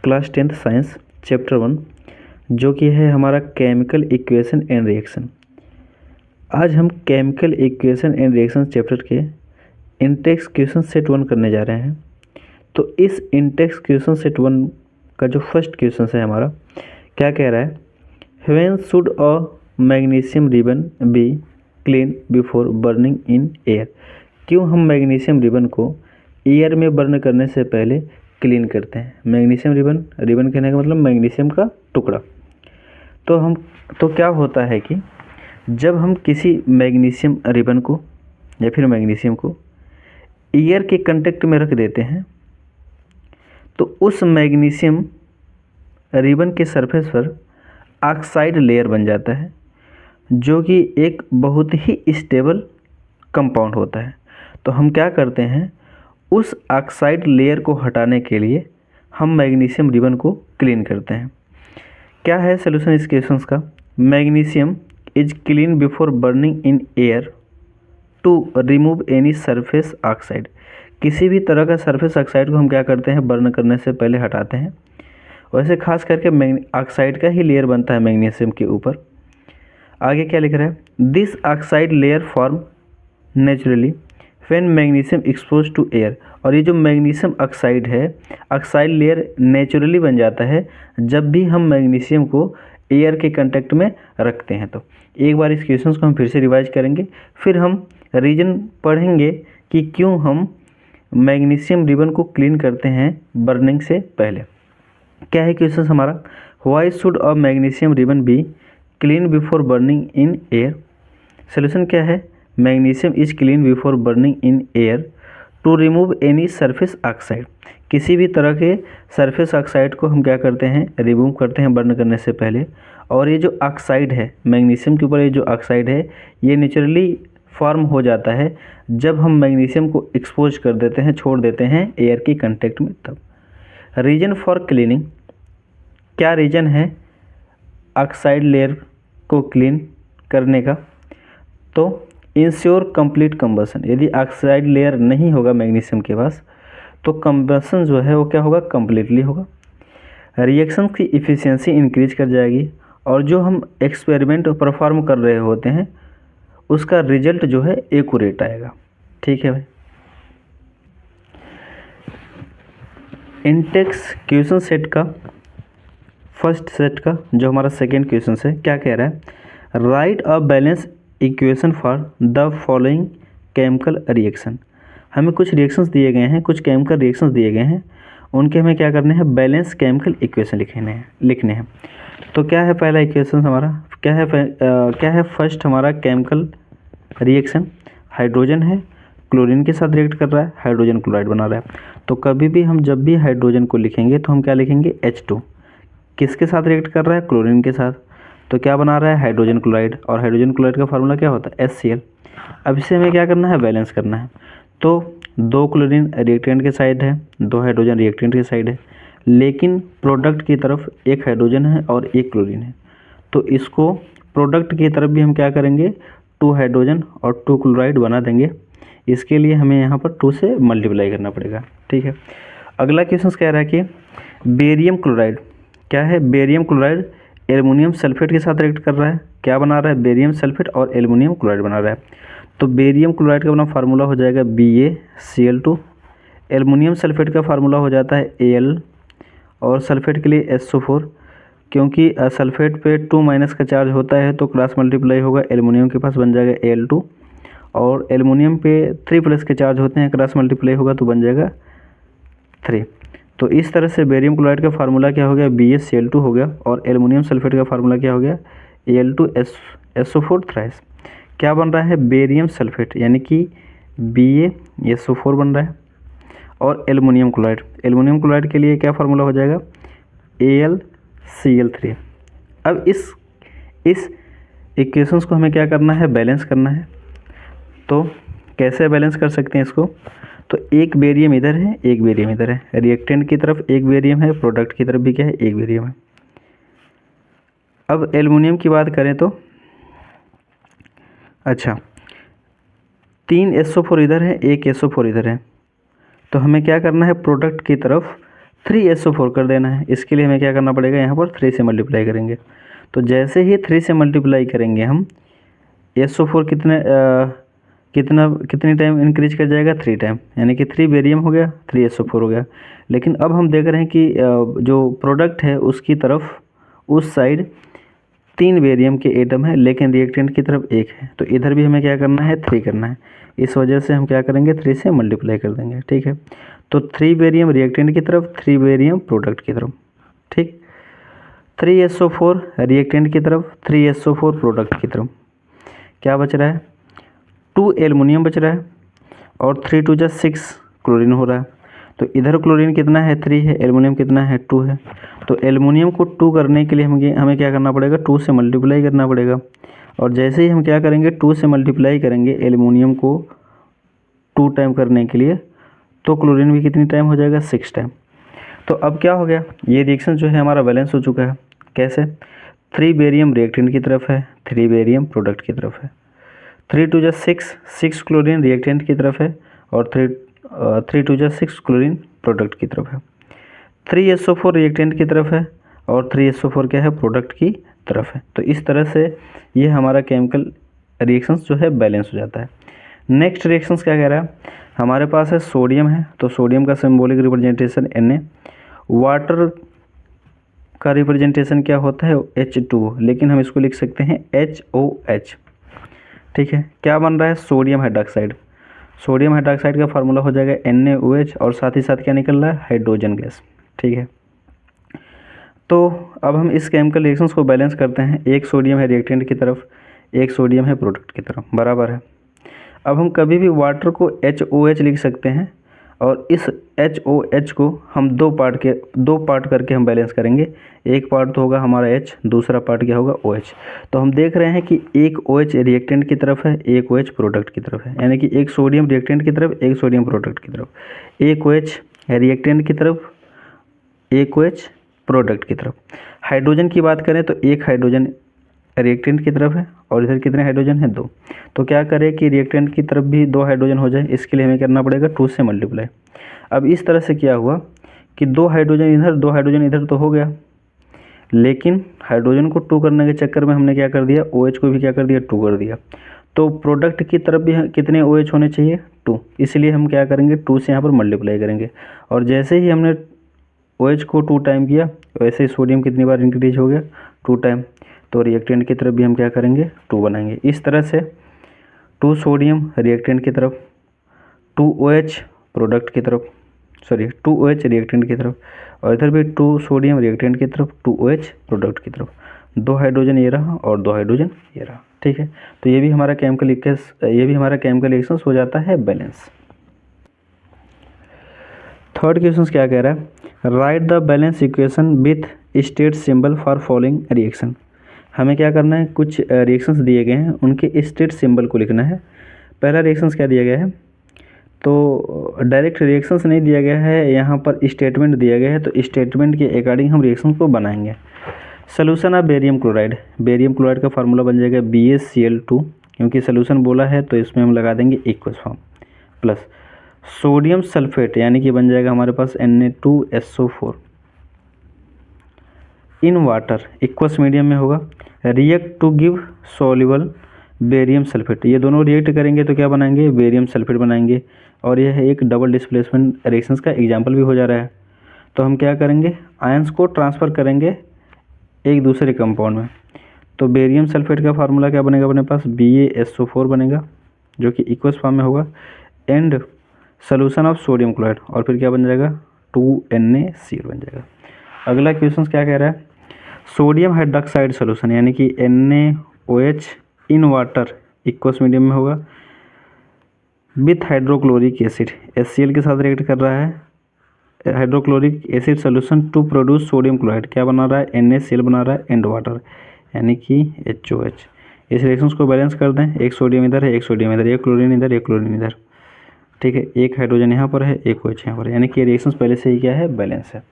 Class 10th science chapter 1 जो कि है हमारा केमिकल इक्वेशन एंड रिएक्शन। आज हम chemical equation and reaction chapter के इंटेक्स क्वेश्चन सेट 1 करने जा रहे हैं। तो इस इंटेक्स क्वेश्चन सेट 1 का जो फर्स्ट क्वेश्चन है हमारा क्या कह रहा है, when should a magnesium ribbon be clean before burning in air. क्यों हम मैग्नीशियम रिबन को एयर में बर्न करने से पहले क्लीन करते हैं। मैग्नीशियम रिबन कहने का मतलब मैग्नीशियम का टुकड़ा। तो क्या होता है कि जब हम किसी मैग्नीशियम रिबन को या फिर मैग्नीशियम को एयर के कांटेक्ट में रख देते हैं तो उस मैग्नीशियम रिबन के सरफेस पर ऑक्साइड लेयर बन जाता है जो कि एक बहुत ही स्टेबल कंपाउंड होता है। तो हम क्या करते हैं, उस ऑक्साइड लेयर को हटाने के लिए हम मैग्नीशियम रिबन को क्लीन करते हैं। क्या है सोल्यूशन इस क्वेश्चन का, magnesium is clean before burning in air to remove any surface oxide. किसी भी तरह का सरफेस ऑक्साइड को हम क्या करते हैं, बर्न करने से पहले हटाते हैं। वैसे खास करके ऑक्साइड का ही लेयर बनता है मैग्नीशियम के ऊपर। आगे क्या लिख रहा है, this oxide layer form naturally when magnesium expose to air. और ये जो मैग्नीशियम ऑक्साइड है, ऑक्साइड लेयर नेचुरली बन जाता है जब भी हम मैग्नीशियम को एयर के कांटेक्ट में रखते हैं। तो एक बार इस क्वेश्चन को हम फिर से रिवाइज करेंगे, फिर हम रीजन पढ़ेंगे कि क्यों हम मैग्नीशियम रिबन को क्लीन करते हैं बर्निंग से पहले। क्या है क्वेश्चन हमारा, why should a magnesium ribbon be clean before burning in air. Solution क्या है, magnesium is clean before burning in air to remove any surface oxide. किसी भी तरह के सरफेस ऑक्साइड को हम क्या करते हैं, रिमूव करते हैं बर्न करने से पहले। और ये जो ऑक्साइड है मैग्नीशियम के ऊपर, ये जो ऑक्साइड है ये नेचुरली फॉर्म हो जाता है जब हम मैग्नीशियम को एक्सपोज कर देते हैं, छोड़ देते हैं एयर की कंटेक्ट में। तब रीजन फॉर क्लीनिंग, क्या रीजन है ऑक्साइड लेयर को क्लीन करने का, तो इंश्योर कंप्लीट कंबसन। यदि ऑक्साइड लेयर नहीं होगा मैग्नीशियम के पास तो कंबसन जो है वो क्या होगा, कंप्लीटली होगा। रिएक्शन की इफ़िशियंसी इंक्रीज कर जाएगी और जो हम एक्सपेरिमेंट परफॉर्म कर रहे होते हैं उसका रिजल्ट जो है एक्यूरेट आएगा। ठीक है भाई। इंटेक्स क्वेश्चन सेट का फर्स्ट सेट का जो हमारा सेकेंड क्वेश्चन है क्या कह रहा है, right a balance equation for the following chemical reaction. हमें कुछ रिएक्शंस दिए गए हैं, कुछ केमिकल रिएक्शंस दिए गए हैं, उनके हमें क्या करने हैं, बैलेंस केमिकल इक्वेशन लिखने हैं। तो क्या है पहला इक्वेशन हमारा, क्या है फर्स्ट हमारा केमिकल रिएक्शन, हाइड्रोजन है क्लोरीन के साथ रिएक्ट कर रहा है, हाइड्रोजन क्लोराइड बना रहा है। तो कभी भी हम जब भी हाइड्रोजन को लिखेंगे तो हम क्या लिखेंगे, H2। किसके साथ रिएक्ट कर रहा है, क्लोरीन के साथ। तो क्या बना रहा है, हाइड्रोजन क्लोराइड। और हाइड्रोजन क्लोराइड का फार्मूला क्या होता है, HCl। अब इसे हमें क्या करना है, बैलेंस करना है। तो 2 क्लोरीन रिएक्टेंट के साइड है, 2 हाइड्रोजन रिएक्टेंट के साइड है, लेकिन प्रोडक्ट की तरफ 1 हाइड्रोजन है और 1 क्लोरीन है। तो इसको प्रोडक्ट की तरफ भी हम क्या करेंगे, 2 हाइड्रोजन और 2 क्लोराइड बना देंगे। इसके लिए हमें यहाँ पर 2 से मल्टीप्लाई करना पड़ेगा। ठीक है। अगला क्वेश्चन कह रहा है कि बेरियम क्लोराइड, क्या है, बेरियम क्लोराइड एल्युमिनियम सल्फेट के साथ रिएक्ट कर रहा है। क्या बना रहा है, बेरियम सल्फेट और एल्युमिनियम क्लोराइड बना रहा है। तो बेरियम क्लोराइड का अपना फार्मूला हो जाएगा BaCl2। एल्युमिनियम सल्फेट का फार्मूला हो जाता है Al और सल्फेट के लिए SO4। क्योंकि सल्फेट पे 2- का चार्ज होता है तो क्रॉस मल्टीप्लाई होगा, एल्युमिनियम के पास बन जाएगा Al2। और एल्युमिनियम पे 3+ के चार्ज होते हैं, क्रॉस मल्टीप्लाई होगा तो बन जाएगा 3। तो इस तरह से बेरियम क्लोराइड का फार्मूला क्या हो गया, BaCl2 हो गया। और एल्युमिनियम सल्फेट का फार्मूला क्या हो गया, Al2SO4 थ्राइस। क्या बन रहा है, बेरियम सल्फेट यानी कि BaSO4 बन रहा है। और एल्युमिनियम क्लोराइड के लिए क्या फार्मूला हो जाएगा, AlCl3। अब इस इक्वेशंस को हमें क्या करना है, बैलेंस करना है। तो कैसे बैलेंस कर सकते हैं इसको, तो एक बेरियम इधर है, एक बेरियम इधर है। रिएक्टेंट की तरफ एक बेरियम है, प्रोडक्ट की तरफ भी क्या है, एक बेरियम है। अब एल्युमिनियम की बात करें तो अच्छा 3 SO4 इधर है, 1 SO4 इधर है। तो हमें क्या करना है, प्रोडक्ट की तरफ 3SO4 कर देना है। इसके लिए हमें क्या करना पड़ेगा, यहाँ पर 3 से मल्टीप्लाई करेंगे। तो जैसे ही 3 से मल्टीप्लाई करेंगे हम, SO4 कितनी टाइम इंक्रीज कर जाएगा, 3 टाइम, यानी कि 3 बेरियम हो गया, 3SO4 हो गया। लेकिन अब हम देख रहे हैं कि जो प्रोडक्ट है उसकी तरफ उस साइड 3 बेरियम के एटम है, लेकिन रिएक्टेंट की तरफ 1 है। तो इधर भी हमें क्या करना है, 3 करना है। इस वजह से हम क्या करेंगे, 3 से मल्टीप्लाई कर देंगे। ठीक है, तो 3 बेरियम रिएक्टेंट की तरफ, 3 बेरियम प्रोडक्ट की तरफ। ठीक, 3SO4 रिएक्टेंट की तरफ, 3SO4 प्रोडक्ट की तरफ। क्या बच रहा है, 2 एल्युमिनियम बच रहा है, और 3 2 6 क्लोरीन हो रहा है। तो इधर क्लोरीन कितना है, 3 है, एल्युमिनियम कितना है, 2 है। तो एल्युमिनियम को 2 करने के लिए हमें क्या करना पड़ेगा, 2 से मल्टीप्लाई करना पड़ेगा। और जैसे ही हम क्या करेंगे, 2 से मल्टीप्लाई करेंगे एल्युमिनियम को 2 टाइम करने के लिए, तो क्लोरीन भी कितनी टाइम हो जाएगा, 6 टाइम। तो अब क्या हो गया, ये रिएक्शन जो है हमारा बैलेंस हो चुका है। कैसे, 3 बेरियम रिएक्टेंट की तरफ है, 3 बेरियम प्रोडक्ट की तरफ है। 3 2 6 क्लोरीन रिएक्टेंट की तरफ है, और 3 2 6 क्लोरीन प्रोडक्ट की तरफ है। 3SO4 रिएक्टेंट की तरफ है, और 3SO4 क्या है, प्रोडक्ट की तरफ है। तो इस तरह से ये हमारा केमिकल रिएक्शंस जो है बैलेंस हो जाता है। नेक्स्ट रिएक्शंस क्या कह रहा है, हमारे पास है सोडियम है, तो सोडियम का सिंबॉलिक रिप्रेजेंटेशन Na, वाटर का रिप्रेजेंटेशन क्या होता है, H2O, लेकिन हम इसको लिख सकते हैं HOH। ठीक है, क्या बन रहा है, सोडियम हाइड्रॉक्साइड। सोडियम हाइड्रॉक्साइड का फार्मूला हो जाएगा NaOH, और साथ ही साथ क्या निकल रहा है, हाइड्रोजन गैस। ठीक है, तो अब हम इस केमिकल रिएक्शंस को बैलेंस करते हैं। एक सोडियम है रिएक्टेंट की तरफ, एक सोडियम है प्रोडक्ट की तरफ, बराबर है। अब हम कभी भी वाटर को HOH लिख सकते हैं, और इस HOH को हम दो पार्ट करके हम बैलेंस करेंगे। एक पार्ट तो होगा हमारा H, दूसरा पार्ट क्या होगा, OH। तो हम देख रहे हैं कि एक OH रिएक्टेंट की तरफ है, एक OH प्रोडक्ट की तरफ है, यानी कि एक सोडियम रिएक्टेंट की तरफ, एक सोडियम प्रोडक्ट की तरफ। एक OH रिएक्टेंट की तरफ, एक OH प्रोडक्ट की तरफ। हाइड्रोजन की बात करें तो एक हाइड्रोजन रिएक्टेंट की तरफ है, और इधर कितने हाइड्रोजन है, 2। तो क्या करें कि रिएक्टेंट की तरफ भी 2 हाइड्रोजन हो जाए, इसके लिए हमें करना पड़ेगा 2 से मल्टीप्लाई। अब इस तरह से क्या हुआ कि 2 हाइड्रोजन इधर, 2 हाइड्रोजन इधर तो हो गया, लेकिन हाइड्रोजन को 2 करने के चक्कर में हमने क्या कर दिया, OH को भी क्या कर दिया, 2 कर दिया। तो प्रोडक्ट की तरफ भी कितने OH होने चाहिए, 2। इसलिए हम क्या करेंगे, 2 से यहाँ पर मल्टीप्लाई करेंगे। और जैसे ही हमने OH को 2 टाइम किया, वैसे ही सोडियम कितनी बार इंक्रीज हो गया, 2 टाइम। तो रिएक्टेंट की तरफ भी हम क्या करेंगे, 2 बनाएंगे। इस तरह से 2 सोडियम रिएक्टेंट की तरफ, 2 OH प्रोडक्ट की तरफ, 2 OH रिएक्टेंट की तरफ, और इधर भी 2 सोडियम रिएक्टेंट की तरफ, 2 OH प्रोडक्ट की तरफ। 2 हाइड्रोजन ये रहा, और 2 हाइड्रोजन ये रहा। ठीक है, तो ये भी हमारा केमिकल रिएक्शंस हो जाता है बैलेंस। थर्ड क्वेश्चन क्या कह रहा है, right the balance equation with state symbol for following reaction. हमें क्या करना है, कुछ रिएक्शंस दिए गए हैं, उनके स्टेट सिंबल को लिखना है। पहला रिएक्शंस क्या दिया गया है, तो डायरेक्ट रिएक्शंस नहीं दिया गया है, यहाँ पर स्टेटमेंट दिया गया है। तो स्टेटमेंट के अकॉर्डिंग हम रिएक्शन को बनाएंगे। Solution of barium chloride, barium chloride का फार्मूला बन जाएगा BaCl2, क्योंकि सोल्यूशन बोला है तो इसमें हम लगा देंगे aqueous form, plus sodium sulphate, यानी कि बन जाएगा हमारे पास Na2SO4 in water, aqueous medium में होगा, react to give soluble barium sulphate. ये दोनों रिएक्ट करेंगे तो क्या बनाएंगे, बेरियम सल्फेट बनाएंगे। और यह एक डबल डिस्प्लेसमेंट रिएक्शंस का एग्जाम्पल भी हो जा रहा है। तो हम क्या करेंगे, आयंस को ट्रांसफ़र करेंगे एक दूसरे कंपाउंड में। तो बेरियम सल्फेट का फार्मूला क्या बनेगा अपने पास, BaSO4 बनेगा, जो कि इक्वस फॉर्म में होगा, and solution of sodium chloride, और फिर क्या बन जाएगा, 2NaCl बन जाएगा। अगला क्वेश्चन क्या कह रहा है, सोडियम हाइड्रॉक्साइड सोल्यूशन, यानी कि NaOH इन वाटर, इक्वस मीडियम में होगा, विथ हाइड्रोक्लोरिक एसिड, HCl के साथ रिएक्ट कर रहा है। Hydrochloric acid solution to produce sodium chloride, क्या बना रहा है, NaCl बना रहा है, एंड वाटर, यानी कि HOH। इस रिएक्शंस को बैलेंस कर दें, एक सोडियम इधर है, एक सोडियम इधर, एक क्लोरीन इधर, एक क्लोरीन इधर। ठीक है, एक हाइड्रोजन यहाँ पर है, एक OH यहाँ पर है, यानी कि रिएक्शंस पहले से ही क्या है, बैलेंस है।